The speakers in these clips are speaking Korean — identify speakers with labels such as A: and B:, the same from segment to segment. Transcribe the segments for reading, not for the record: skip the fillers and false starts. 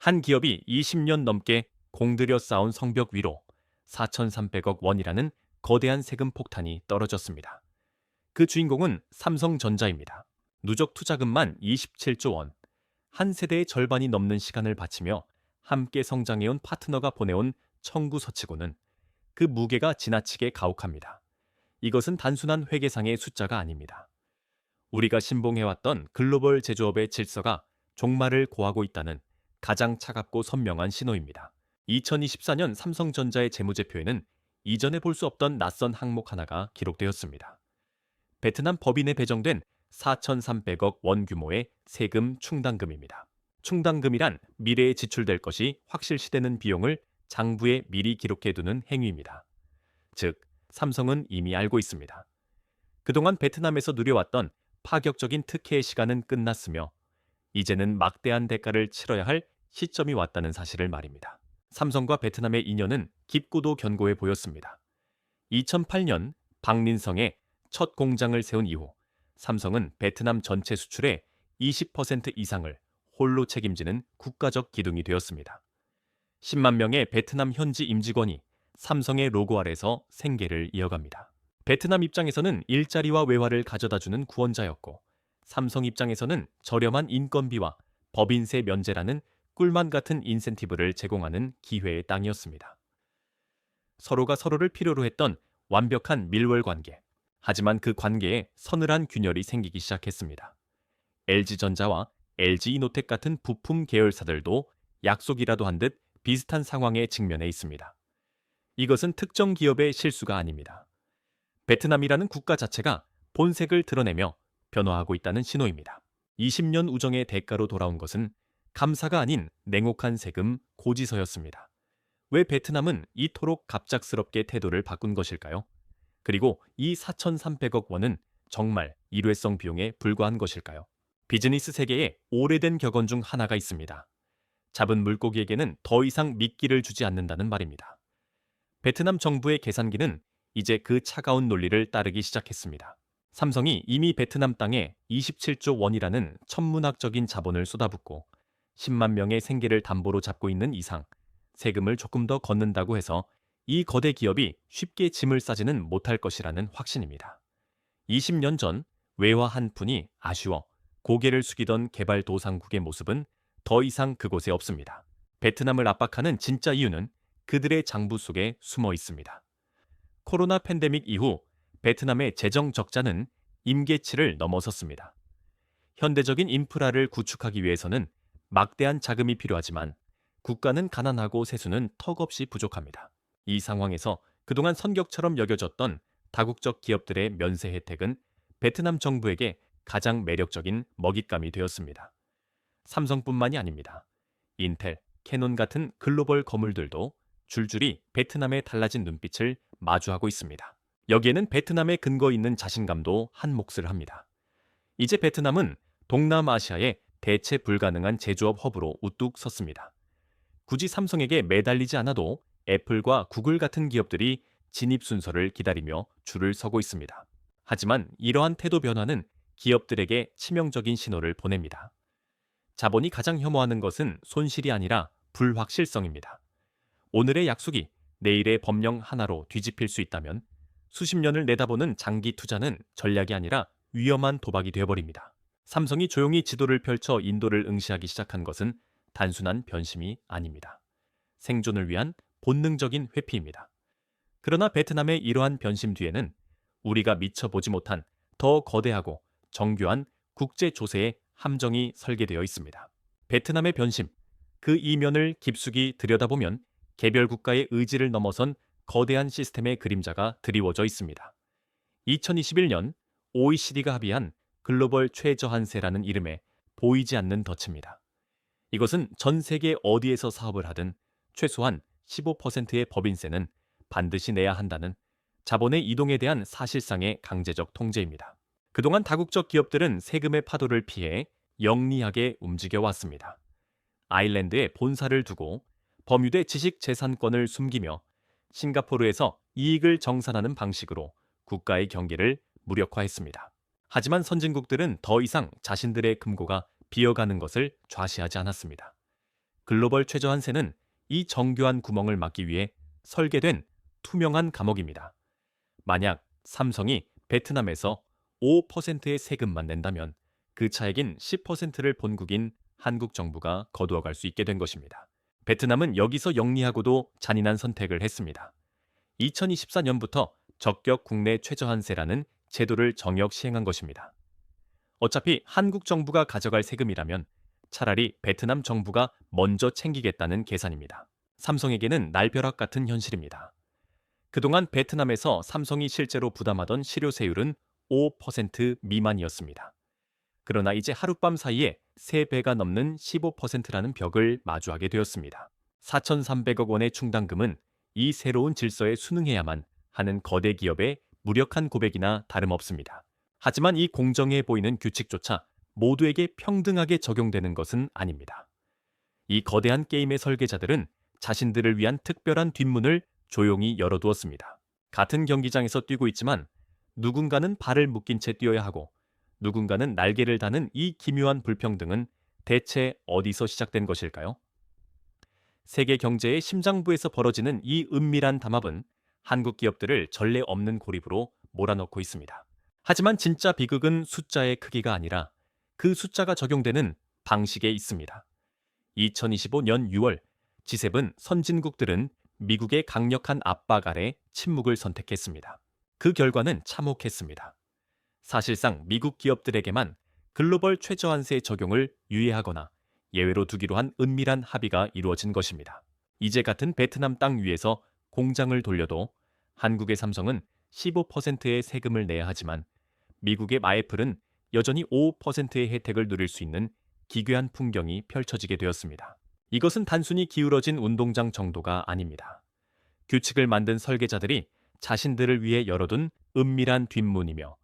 A: 한 기업이 20년 넘게 공들여 쌓은 성벽 위로 4,300억 원이라는 거대한 세금 폭탄이 떨어졌습니다. 그 주인공은 삼성전자입니다. 누적 투자금만 27조 원, 한 세대의 절반이 넘는 시간을 바치며 함께 성장해온 파트너가 보내온 청구서치고는 그 무게가 지나치게 가혹합니다. 이것은 단순한 회계상의 숫자가 아닙니다. 우리가 신봉해왔던 글로벌 제조업의 질서가 종말을 고하고 있다는 가장 차갑고 선명한 신호입니다. 2024년 삼성전자의 재무제표에는 이전에 볼 수 없던 낯선 항목 하나가 기록되었습니다. 베트남 법인에 배정된 4,300억 원 규모의 세금 충당금입니다. 충당금이란 미래에 지출될 것이 확실시되는 비용을 장부에 미리 기록해두는 행위입니다. 즉, 삼성은 이미 알고 있습니다. 그동안 베트남에서 누려왔던 파격적인 특혜의 시간은 끝났으며 이제는 막대한 대가를 치러야 할 시점이 왔다는 사실을 말입니다. 삼성과 베트남의 인연은 깊고도 견고해 보였습니다. 2008년 박린성에 첫 공장을 세운 이후 삼성은 베트남 전체 수출의 20% 이상을 홀로 책임지는 국가적 기둥이 되었습니다. 10만 명의 베트남 현지 임직원이 삼성의 로고 아래서 생계를 이어갑니다. 베트남 입장에서는 일자리와 외화를 가져다주는 구원자였고 삼성 입장에서는 저렴한 인건비와 법인세 면제라는 꿀만 같은 인센티브를 제공하는 기회의 땅이었습니다. 서로가 서로를 필요로 했던 완벽한 밀월 관계. 하지만 그 관계에 서늘한 균열이 생기기 시작했습니다. LG전자와 LG이노텍 같은 부품 계열사들도 약속이라도 한 듯 비슷한 상황에 직면해 있습니다. 이것은 특정 기업의 실수가 아닙니다. 베트남이라는 국가 자체가 본색을 드러내며 변화하고 있다는 신호입니다. 20년 우정의 대가로 돌아온 것은 감사가 아닌 냉혹한 세금 고지서였습니다. 왜 베트남은 이토록 갑작스럽게 태도를 바꾼 것일까요? 그리고 이 4,300억 원은 정말 일회성 비용에 불과한 것일까요? 비즈니스 세계에 오래된 격언 중 하나가 있습니다. 잡은 물고기에게는 더 이상 미끼를 주지 않는다는 말입니다. 베트남 정부의 계산기는 이제 그 차가운 논리를 따르기 시작했습니다. 삼성이 이미 베트남 땅에 27조 원이라는 천문학적인 자본을 쏟아붓고 10만 명의 생계를 담보로 잡고 있는 이상 세금을 조금 더 걷는다고 해서 이 거대 기업이 쉽게 짐을 싸지는 못할 것이라는 확신입니다. 20년 전 외화 한 푼이 아쉬워 고개를 숙이던 개발도상국의 모습은 더 이상 그곳에 없습니다. 베트남을 압박하는 진짜 이유는 그들의 장부 속에 숨어 있습니다. 코로나 팬데믹 이후 베트남의 재정 적자는 임계치를 넘어섰습니다. 현대적인 인프라를 구축하기 위해서는 막대한 자금이 필요하지만 국가는 가난하고 세수는 턱없이 부족합니다. 이 상황에서 그동안 선격처럼 여겨졌던 다국적 기업들의 면세 혜택은 베트남 정부에게 가장 매력적인 먹잇감이 되었습니다. 삼성뿐만이 아닙니다. 인텔, 캐논 같은 글로벌 거물들도 줄줄이 베트남의 달라진 눈빛을 마주하고 있습니다. 여기에는 베트남에 근거 있는 자신감도 한 몫을 합니다. 이제 베트남은 동남아시아의 대체 불가능한 제조업 허브로 우뚝 섰습니다. 굳이 삼성에게 매달리지 않아도 애플과 구글 같은 기업들이 진입 순서를 기다리며 줄을 서고 있습니다. 하지만 이러한 태도 변화는 기업들에게 치명적인 신호를 보냅니다. 자본이 가장 혐오하는 것은 손실이 아니라 불확실성입니다. 오늘의 약속이 내일의 법령 하나로 뒤집힐 수 있다면 수십 년을 내다보는 장기 투자는 전략이 아니라 위험한 도박이 되어버립니다. 삼성이 조용히 지도를 펼쳐 인도를 응시하기 시작한 것은 단순한 변심이 아닙니다. 생존을 위한 본능적인 회피입니다. 그러나 베트남의 이러한 변심 뒤에는 우리가 미처 보지 못한 더 거대하고 정교한 국제 조세의 함정이 설계되어 있습니다. 베트남의 변심, 그 이면을 깊숙이 들여다보면 개별 국가의 의지를 넘어선 거대한 시스템의 그림자가 드리워져 있습니다. 2021년 OECD가 합의한 글로벌 최저한세라는 이름의 보이지 않는 덫입니다. 이것은 전 세계 어디에서 사업을 하든 최소한 15%의 법인세는 반드시 내야 한다는 자본의 이동에 대한 사실상의 강제적 통제입니다. 그동안 다국적 기업들은 세금의 파도를 피해 영리하게 움직여 왔습니다. 아일랜드에 본사를 두고 버뮤대 지식재산권을 숨기며 싱가포르에서 이익을 정산하는 방식으로 국가의 경계를 무력화했습니다. 하지만 선진국들은 더 이상 자신들의 금고가 비어가는 것을 좌시하지 않았습니다. 글로벌 최저한세는 이 정교한 구멍을 막기 위해 설계된 투명한 감옥입니다. 만약 삼성이 베트남에서 5%의 세금만 낸다면 그 차액인 10%를 본국인 한국 정부가 거두어갈 수 있게 된 것입니다. 베트남은 여기서 영리하고도 잔인한 선택을 했습니다. 2024년부터 적격 국내 최저한세라는 제도를 정역 시행한 것입니다. 어차피 한국 정부가 가져갈 세금이라면 차라리 베트남 정부가 먼저 챙기겠다는 계산입니다. 삼성에게는 날벼락 같은 현실입니다. 그동안 베트남에서 삼성이 실제로 부담하던 실효세율은 5% 미만이었습니다. 그러나 이제 하룻밤 사이에 3배가 넘는 15%라는 벽을 마주하게 되었습니다. 4,300억 원의 충당금은 이 새로운 질서에 순응해야만 하는 거대 기업의 무력한 고백이나 다름없습니다. 하지만 이 공정해 보이는 규칙조차 모두에게 평등하게 적용되는 것은 아닙니다. 이 거대한 게임의 설계자들은 자신들을 위한 특별한 뒷문을 조용히 열어두었습니다. 같은 경기장에서 뛰고 있지만 누군가는 발을 묶인 채 뛰어야 하고 누군가는 날개를 다는 이 기묘한 불평등은 대체 어디서 시작된 것일까요? 세계 경제의 심장부에서 벌어지는 이 은밀한 담합은 한국 기업들을 전례 없는 고립으로 몰아넣고 있습니다. 하지만 진짜 비극은 숫자의 크기가 아니라 그 숫자가 적용되는 방식에 있습니다. 2025년 6월 G7 선진국들은 미국의 강력한 압박 아래 침묵을 선택했습니다. 그 결과는 참혹했습니다. 사실상 미국 기업들에게만 글로벌 최저한세 적용을 유예하거나 예외로 두기로 한 은밀한 합의가 이루어진 것입니다. 이제 같은 베트남 땅 위에서 공장을 돌려도 한국의 삼성은 15%의 세금을 내야 하지만 미국의 마애플은 여전히 5%의 혜택을 누릴 수 있는 기괴한 풍경이 펼쳐지게 되었습니다. 이것은 단순히 기울어진 운동장 정도가 아닙니다. 규칙을 만든 설계자들이 자신들을 위해 열어둔 은밀한 뒷문이며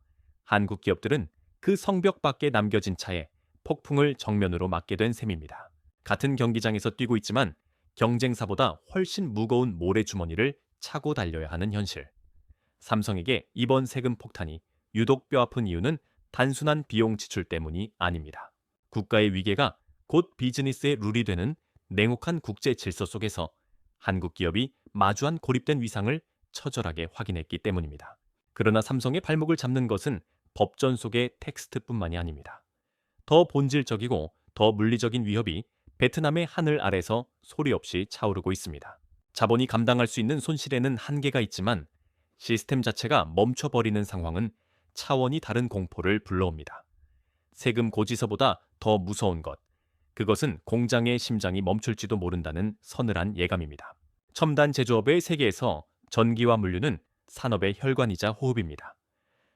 A: 한국 기업들은 그 성벽 밖에 남겨진 차에 폭풍을 정면으로 맞게 된 셈입니다. 같은 경기장에서 뛰고 있지만 경쟁사보다 훨씬 무거운 모래주머니를 차고 달려야 하는 현실. 삼성에게 이번 세금 폭탄이 유독 뼈아픈 이유는 단순한 비용 지출 때문이 아닙니다. 국가의 위계가 곧 비즈니스의 룰이 되는 냉혹한 국제 질서 속에서 한국 기업이 마주한 고립된 위상을 처절하게 확인했기 때문입니다. 그러나 삼성의 발목을 잡는 것은 법전 속의 텍스트뿐만이 아닙니다. 더 본질적이고 더 물리적인 위협이 베트남의 하늘 아래서 소리 없이 차오르고 있습니다. 자본이 감당할 수 있는 손실에는 한계가 있지만 시스템 자체가 멈춰버리는 상황은 차원이 다른 공포를 불러옵니다. 세금 고지서보다 더 무서운 것, 그것은 공장의 심장이 멈출지도 모른다는 서늘한 예감입니다. 첨단 제조업의 세계에서 전기와 물류는 산업의 혈관이자 호흡입니다.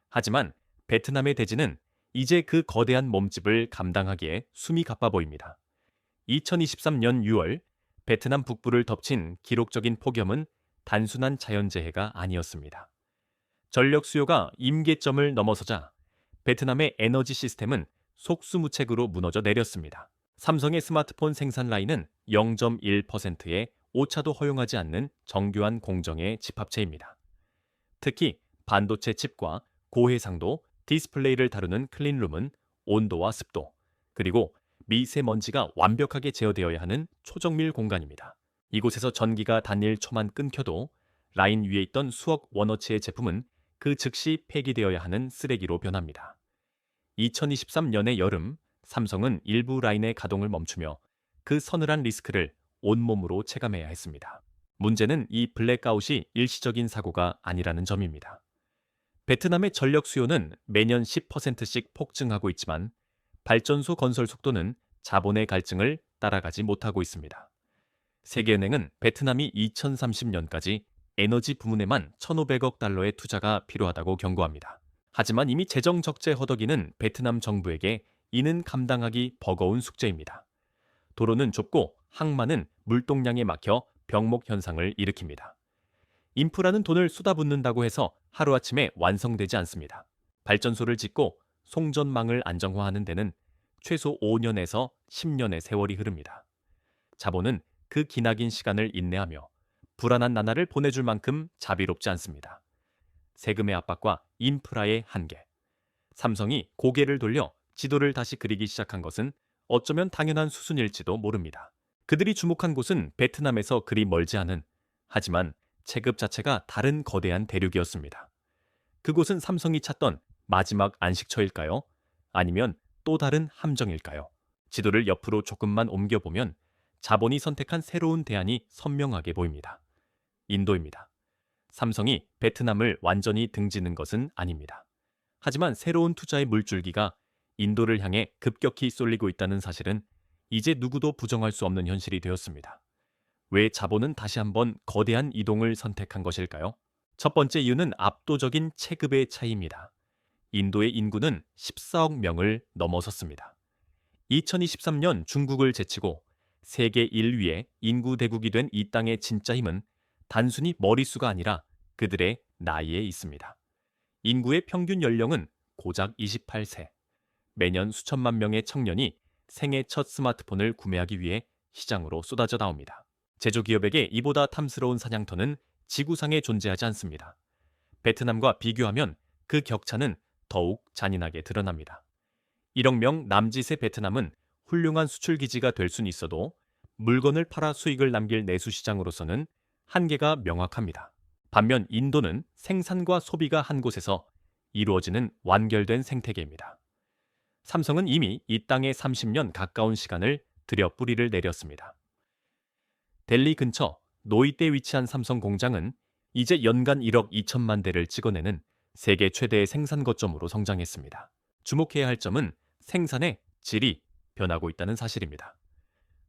A: 하지만 베트남의 대지는 이제 그 거대한 몸집을 감당하기에 숨이 가빠 보입니다. 2023년 6월 베트남 북부를 덮친 기록적인 폭염은 단순한 자연재해가 아니었습니다. 전력 수요가 임계점을 넘어서자 베트남의 에너지 시스템은 속수무책으로 무너져 내렸습니다. 삼성의 스마트폰 생산 라인은 0.1%의 오차도 허용하지 않는 정교한 공정의 집합체입니다. 특히 반도체 칩과 고해상도 디스플레이를 다루는 클린룸은 온도와 습도, 그리고 미세먼지가 완벽하게 제어되어야 하는 초정밀 공간입니다. 이곳에서 전기가 단 1초만 끊겨도 라인 위에 있던 수억 원어치의 제품은 그 즉시 폐기되어야 하는 쓰레기로 변합니다. 2023년의 여름, 삼성은 일부 라인의 가동을 멈추며 그 서늘한 리스크를 온몸으로 체감해야 했습니다. 문제는 이 블랙아웃이 일시적인 사고가 아니라는 점입니다. 베트남의 전력 수요는 매년 10%씩 폭증하고 있지만 발전소 건설 속도는 자본의 갈증을 따라가지 못하고 있습니다. 세계은행은 베트남이 2030년까지 에너지 부문에만 1,500억 달러의 투자가 필요하다고 경고합니다. 하지만 이미 재정 적재 허덕이는 베트남 정부에게 이는 감당하기 버거운 숙제입니다. 도로는 좁고 항만은 물동량에 막혀 병목 현상을 일으킵니다. 인프라는 돈을 쏟아붓는다고 해서 하루아침에 완성되지 않습니다. 발전소를 짓고 송전망을 안정화하는 데는 최소 5년에서 10년의 세월이 흐릅니다. 자본은 그 기나긴 시간을 인내하며 불안한 나날을 보내줄 만큼 자비롭지 않습니다. 세금의 압박과 인프라의 한계. 삼성이 고개를 돌려 지도를 다시 그리기 시작한 것은 어쩌면 당연한 수순일지도 모릅니다. 그들이 주목한 곳은 베트남에서 그리 멀지 않은, 하지만 체급 자체가 다른 거대한 대륙이었습니다. 그곳은 삼성이 찾던 마지막 안식처일까요? 아니면 또 다른 함정일까요? 지도를 옆으로 조금만 옮겨보면 자본이 선택한 새로운 대안이 선명하게 보입니다. 인도입니다. 삼성이 베트남을 완전히 등지는 것은 아닙니다. 하지만 새로운 투자의 물줄기가 인도를 향해 급격히 쏠리고 있다는 사실은 이제 누구도 부정할 수 없는 현실이 되었습니다. 왜 자본은 다시 한번 거대한 이동을 선택한 것일까요? 첫 번째 이유는 압도적인 체급의 차이입니다. 인도의 인구는 14억 명을 넘어섰습니다. 2023년 중국을 제치고 세계 1위의 인구 대국이 된 이 땅의 진짜 힘은 단순히 머릿수가 아니라 그들의 나이에 있습니다. 인구의 평균 연령은 고작 28세. 매년 수천만 명의 청년이 생애 첫 스마트폰을 구매하기 위해 시장으로 쏟아져 나옵니다. 제조기업에게 이보다 탐스러운 사냥터는 지구상에 존재하지 않습니다. 베트남과 비교하면 그 격차는 더욱 잔인하게 드러납니다. 1억 명 남짓의 베트남은 훌륭한 수출 기지가 될 수는 있어도 물건을 팔아 수익을 남길 내수 시장으로서는 한계가 명확합니다. 반면 인도는 생산과 소비가 한 곳에서 이루어지는 완결된 생태계입니다. 삼성은 이미 이 땅에 30년 가까운 시간을 들여 뿌리를 내렸습니다. 델리 근처 노이떼에 위치한 삼성 공장은 이제 연간 1억 2천만 대를 찍어내는 세계 최대의 생산 거점으로 성장했습니다. 주목해야 할 점은 생산의 질이 변하고 있다는 사실입니다.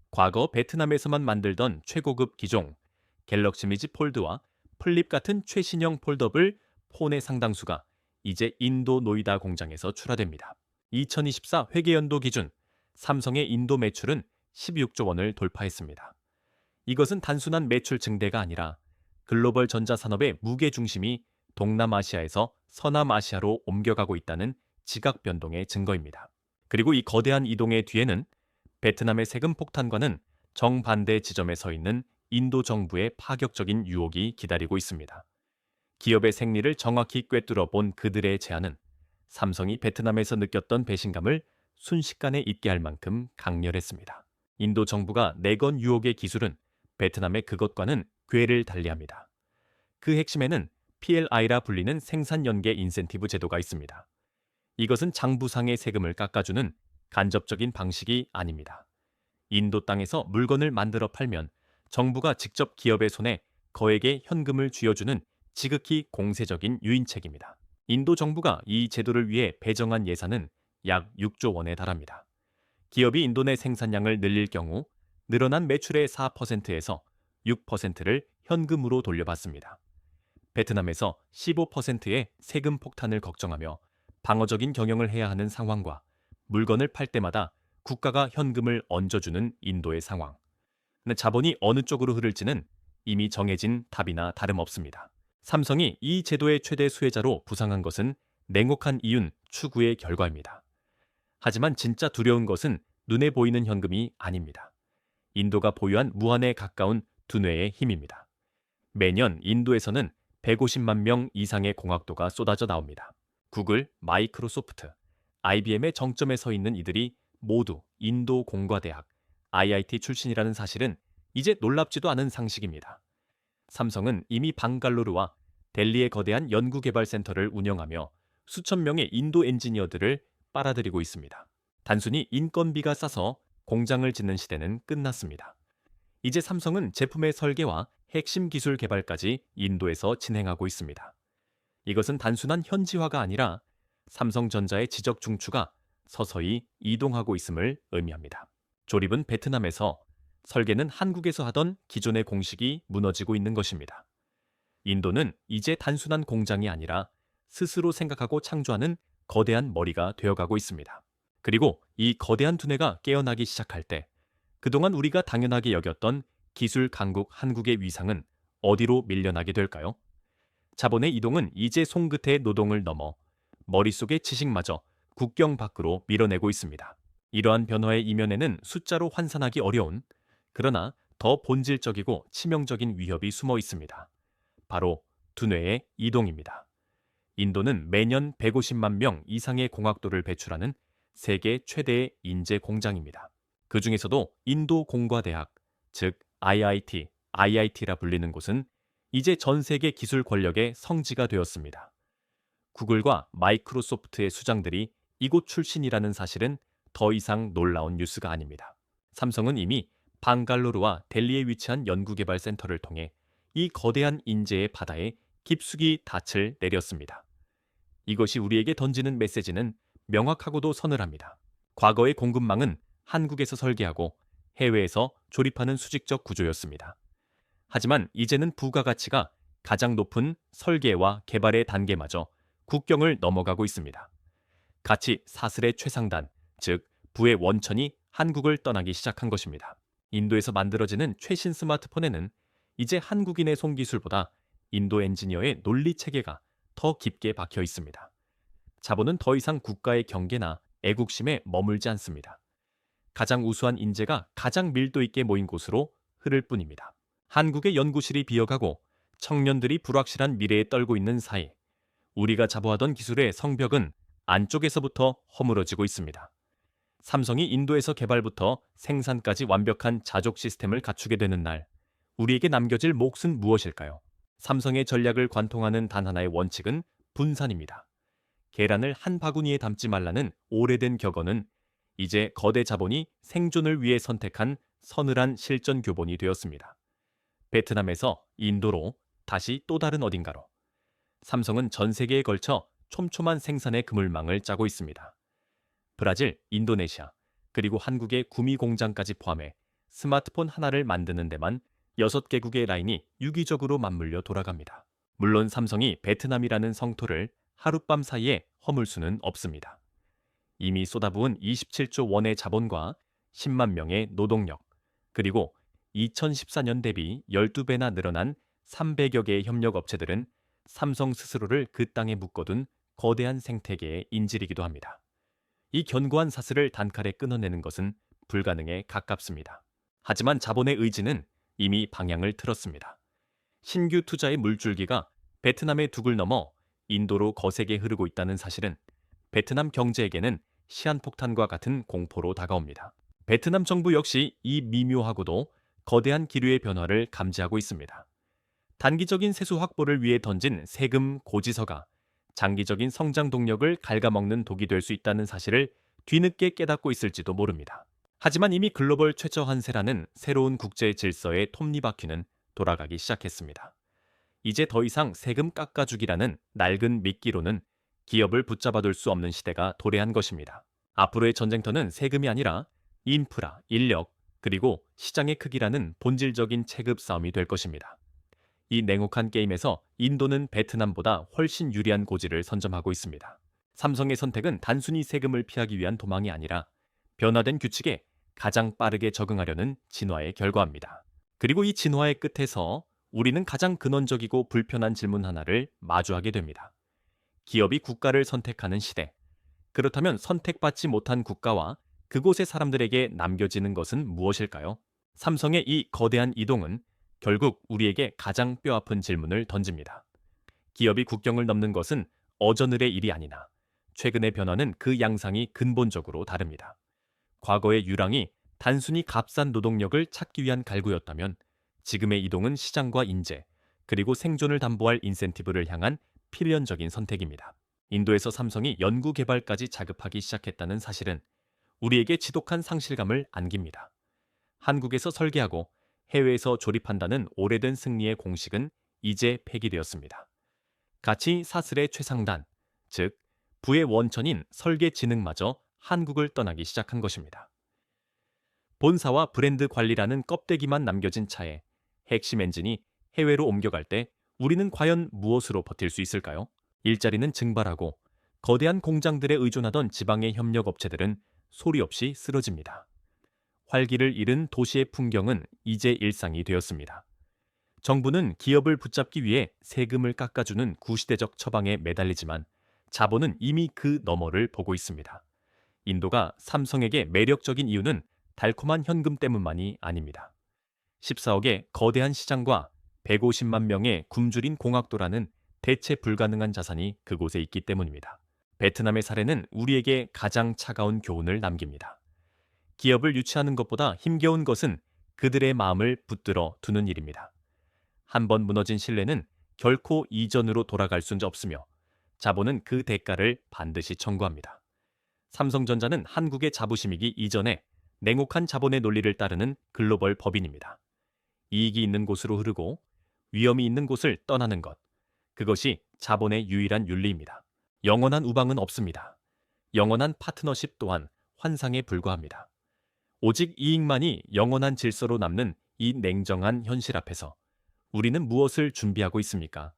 A: 과거 베트남에서만 만들던 최고급 기종, 갤럭시 미지 폴드와 플립 같은 최신형 폴더블 폰의 상당수가 이제 인도 노이다 공장에서 출하됩니다. 2024 회계연도 기준 삼성의 인도 매출은 16조 원을 돌파했습니다. 이것은 단순한 매출 증대가 아니라 글로벌 전자산업의 무게 중심이 동남아시아에서 서남아시아로 옮겨가고 있다는 지각 변동의 증거입니다. 그리고 이 거대한 이동의 뒤에는 베트남의 세금 폭탄과는 정반대 지점에 서 있는 인도 정부의 파격적인 유혹이 기다리고 있습니다. 기업의 생리를 정확히 꿰뚫어 본 그들의 제안은 삼성이 베트남에서 느꼈던 배신감을 순식간에 잊게 할 만큼 강렬했습니다. 인도 정부가 내건 유혹의 기술은 베트남의 그것과는 궤를 달리합니다. 그 핵심에는 PLI라 불리는 생산연계 인센티브 제도가 있습니다. 이것은 장부상의 세금을 깎아주는 간접적인 방식이 아닙니다. 인도 땅에서 물건을 만들어 팔면 정부가 직접 기업의 손에 거액의 현금을 쥐어주는 지극히 공세적인 유인책입니다. 인도 정부가 이 제도를 위해 배정한 예산은 약 6조 원에 달합니다. 기업이 인도 내 생산량을 늘릴 경우 늘어난 매출의 4%에서 6%를 현금으로 돌려받습니다. 베트남에서 15%의 세금 폭탄을 걱정하며 방어적인 경영을 해야 하는 상황과 물건을 팔 때마다 국가가 현금을 얹어주는 인도의 상황. 자본이 어느 쪽으로 흐를지는 이미 정해진 답이나 다름없습니다. 삼성이 이 제도의 최대 수혜자로 부상한 것은 냉혹한 이윤 추구의 결과입니다. 하지만 진짜 두려운 것은 눈에 보이는 현금이 아닙니다. 인도가 보유한 무한에 가까운 두뇌의 힘입니다. 매년 인도에서는 150만 명 이상의 공학도가 쏟아져 나옵니다. 구글, 마이크로소프트, IBM의 정점에 서 있는 이들이 모두 인도 공과대학, IIT 출신이라는 사실은 이제 놀랍지도 않은 상식입니다. 삼성은 이미 방갈로르와 델리의 거대한 연구개발센터를 운영하며 수천 명의 인도 엔지니어들을 빨아들이고 있습니다. 단순히 인건비가 싸서 공장을 짓는 시대는 끝났습니다. 이제 삼성은 제품의 설계와 핵심 기술 개발까지 인도에서 진행하고 있습니다. 이것은 단순한 현지화가 아니라 삼성전자의 지적 중추가 서서히 이동하고 있음을 의미합니다. 조립은 베트남에서, 설계는 한국에서 하던 기존의 공식이 무너지고 있는 것입니다. 인도는 이제 단순한 공장이 아니라 스스로 생각하고 창조하는 거대한 머리가 되어가고 있습니다. 그리고 이 거대한 두뇌가 깨어나기 시작할 때 그동안 우리가 당연하게 여겼던 기술 강국 한국의 위상은 어디로 밀려나게 될까요? 자본의 이동은 이제 손끝의 노동을 넘어 머릿속의 지식마저 국경 밖으로 밀어내고 있습니다. 이러한 변화의 이면에는 숫자로 환산하기 어려운, 그러나 더 본질적이고 치명적인 위협이 숨어 있습니다. 바로 두뇌의 이동입니다. 인도는 매년 150만 명 이상의 공학도를 배출하는 세계 최대의 인재 공장입니다. 그 중에서도 인도 공과대학, 즉 IIT라 불리는 곳은 이제 전 세계 기술 권력의 성지가 되었습니다. 구글과 마이크로소프트의 수장들이 이곳 출신이라는 사실은 더 이상 놀라운 뉴스가 아닙니다. 삼성은 이미 방갈로르와 델리에 위치한 연구개발센터를 통해 이 거대한 인재의 바다에 깊숙이 닻을 내렸습니다. 이것이 우리에게 던지는 메시지는 명확하고도 서늘합니다. 과거의 공급망은 한국에서 설계하고 해외에서 조립하는 수직적 구조였습니다. 하지만 이제는 부가가치가 가장 높은 설계와 개발의 단계마저 국경을 넘어가고 있습니다. 가치 사슬의 최상단, 즉 부의 원천이 한국을 떠나기 시작한 것입니다. 인도에서 만들어지는 최신 스마트폰에는 이제 한국인의 손기술보다 인도 엔지니어의 논리 체계가 더 깊게 박혀 있습니다. 자본은 더 이상 국가의 경계나 애국심에 머물지 않습니다. 가장 우수한 인재가 가장 밀도 있게 모인 곳으로 흐를 뿐입니다. 한국의 연구실이 비어가고 청년들이 불확실한 미래에 떨고 있는 사이, 우리가 자부하던 기술의 성벽은 안쪽에서부터 허물어지고 있습니다. 삼성이 인도에서 개발부터 생산까지 완벽한 자족 시스템을 갖추게 되는 날, 우리에게 남겨질 몫은 무엇일까요? 삼성의 전략을 관통하는 단 하나의 원칙은 분산입니다. 계란을 한 바구니에 담지 말라는 오래된 격언은 이제 거대 자본이 생존을 위해 선택한 서늘한 실전 교본이 되었습니다. 베트남에서 인도로, 다시 또 다른 어딘가로. 삼성은 전 세계에 걸쳐 촘촘한 생산의 그물망을 짜고 있습니다. 브라질, 인도네시아, 그리고 한국의 구미 공장까지 포함해 스마트폰 하나를 만드는 데만 6개국의 라인이 유기적으로 맞물려 돌아갑니다. 물론 삼성이 베트남이라는 성토를 하룻밤 사이에 허물 수는 없습니다. 이미 쏟아부은 27조 원의 자본과 10만 명의 노동력, 그리고 2014년 대비 12배나 늘어난 300여 개의 협력업체들은 삼성 스스로를 그 땅에 묶어둔 거대한 생태계의 인질이기도 합니다. 이 견고한 사슬을 단칼에 끊어내는 것은 불가능에 가깝습니다. 하지만 자본의 의지는 이미 방향을 틀었습니다. 신규 투자의 물줄기가 베트남의 둑을 넘어 인도로 거세게 흐르고 있다는 사실은 베트남 경제에게는 시한폭탄과 같은 공포로 다가옵니다. 베트남 정부 역시 이 미묘하고도 거대한 기류의 변화를 감지하고 있습니다. 단기적인 세수 확보를 위해 던진 세금 고지서가 장기적인 성장 동력을 갉아먹는 독이 될 수 있다는 사실을 뒤늦게 깨닫고 있을지도 모릅니다. 하지만 이미 글로벌 최저 환세라는 새로운 국제 질서의 톱니바퀴는 돌아가기 시작했습니다. 이제 더 이상 세금 깎아주기라는 낡은 미끼로는 기업을 붙잡아둘 수 없는 시대가 도래한 것입니다. 앞으로의 전쟁터는 세금이 아니라 인프라, 인력, 그리고 시장의 크기라는 본질적인 체급 싸움이 될 것입니다. 이 냉혹한 게임에서 인도는 베트남보다 훨씬 유리한 고지를 선점하고 있습니다. 삼성의 선택은 단순히 세금을 피하기 위한 도망이 아니라 변화된 규칙에 가장 빠르게 적응하려는 진화의 결과입니다. 그리고 이 진화의 끝에서 우리는 가장 근원적이고 불편한 질문 하나를 마주하게 됩니다. 기업이 국가를 선택하는 시대. 그렇다면 선택받지 못한 국가와 그곳의 사람들에게 남겨지는 것은 무엇일까요? 삼성의 이 거대한 이동은 결국 우리에게 가장 뼈아픈 질문을 던집니다. 기업이 국경을 넘는 것은 어저늘의 일이 아니나 최근의 변화는 그 양상이 근본적으로 다릅니다. 과거의 유랑이 단순히 값싼 노동력을 찾기 위한 갈구였다면 지금의 이동은 시장과 인재, 그리고 생존을 담보할 인센티브를 향한 필연적인 선택입니다. 인도에서 삼성이 연구 개발까지 자급하기 시작했다는 사실은 우리에게 지독한 상실감을 안깁니다. 한국에서 설계하고 해외에서 조립한다는 오래된 승리의 공식은 이제 폐기되었습니다. 가치 사슬의 최상단, 즉 부의 원천인 설계 지능마저 한국을 떠나기 시작한 것입니다. 본사와 브랜드 관리라는 껍데기만 남겨진 차에 핵심 엔진이 해외로 옮겨갈 때 우리는 과연 무엇으로 버틸 수 있을까요? 일자리는 증발하고 거대한 공장들에 의존하던 지방의 협력업체들은 소리 없이 쓰러집니다. 활기를 잃은 도시의 풍경은 이제 일상이 되었습니다. 정부는 기업을 붙잡기 위해 세금을 깎아주는 구시대적 처방에 매달리지만 자본은 이미 그 너머를 보고 있습니다. 인도가 삼성에게 매력적인 이유는 달콤한 현금 때문만이 아닙니다. 14억의 거대한 시장과 150만 명의 굶주린 공학도라는 대체 불가능한 자산이 그곳에 있기 때문입니다. 베트남의 사례는 우리에게 가장 차가운 교훈을 남깁니다. 기업을 유치하는 것보다 힘겨운 것은 그들의 마음을 붙들어 두는 일입니다. 한번 무너진 신뢰는 결코 이전으로 돌아갈 수 없으며 자본은 그 대가를 반드시 청구합니다. 삼성전자는 한국의 자부심이기 이전에 냉혹한 자본의 논리를 따르는 글로벌 법인입니다. 이익이 있는 곳으로 흐르고 위험이 있는 곳을 떠나는 것. 그것이 자본의 유일한 윤리입니다. 영원한 우방은 없습니다. 영원한 파트너십 또한 환상에 불과합니다. 오직 이익만이 영원한 질서로 남는 이 냉정한 현실 앞에서 우리는 무엇을 준비하고 있습니까?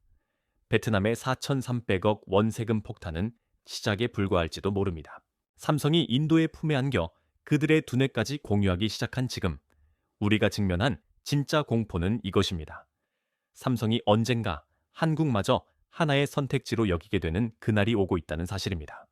A: 베트남의 4,300억 원 세금 폭탄은 시작에 불과할지도 모릅니다. 삼성이 인도의 품에 안겨 그들의 두뇌까지 공유하기 시작한 지금, 우리가 직면한 진짜 공포는 이것입니다. 삼성이 언젠가 한국마저 하나의 선택지로 여기게 되는 그날이 오고 있다는 사실입니다.